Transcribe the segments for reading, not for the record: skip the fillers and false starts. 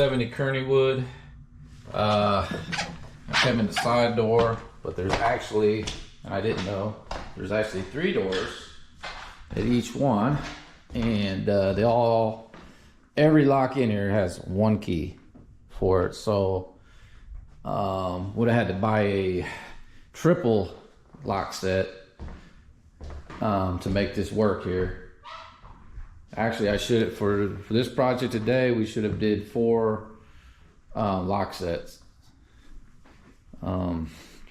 6470 Kerneywood. I came in the side door, but there's actually, and I didn't know, there's actually 3 doors at each one, and every lock in here has 1 key for it. So would have had to buy a triple lock set to make this work here. Actually, I should, for this project today, we should have did 4 lock sets to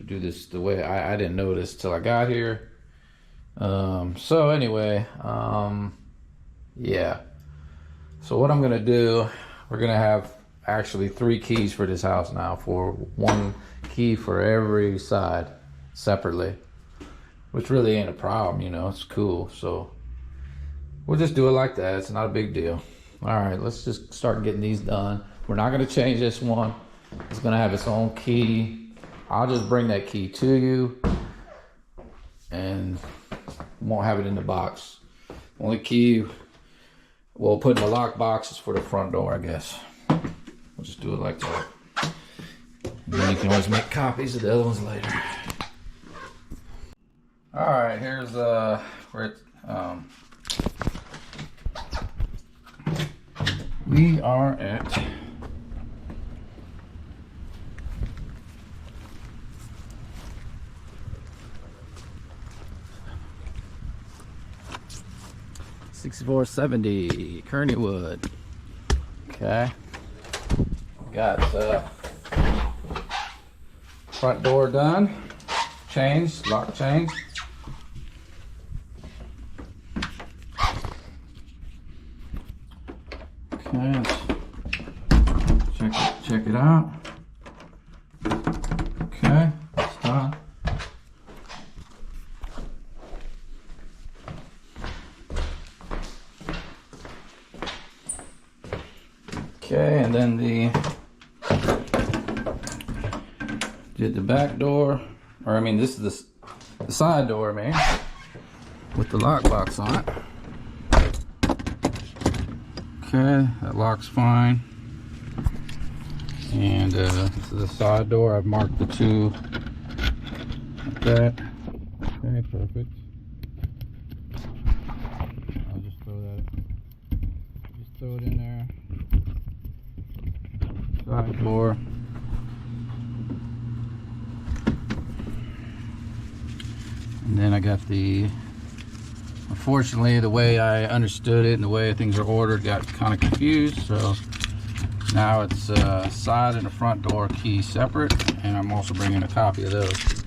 do this the way I didn't notice till I got here. So anyway, yeah. So what I'm gonna do, we're gonna have actually 3 keys for this house now, for 1 key for every side separately, which really ain't a problem, you know, it's cool. So we'll just do it like that. It's not a big deal. All right, let's just start getting these done. We're not gonna change this one. It's gonna have its own key. I'll just bring that key to you and won't have it in the box. Only key we'll put in the lock box is for the front door, I guess. We'll just do it like that. And then you can always make copies of the other ones later. All right, here's where it, we are at 6470 Kerneywood. Okay, got front door done, changed, lock changed. Okay, let's check it out. Okay, stop. Okay, and then did the back door, or I mean this is the side door, man, with the lock box on it. Okay, that lock's fine. And this is the side door. I've marked the 2 like that. Okay, perfect. I'll just throw it in there. Side door. And then I got unfortunately the way I understood it and the way things are ordered got kind of confused, so now it's side and the front door key separate, and I'm also bringing a copy of those.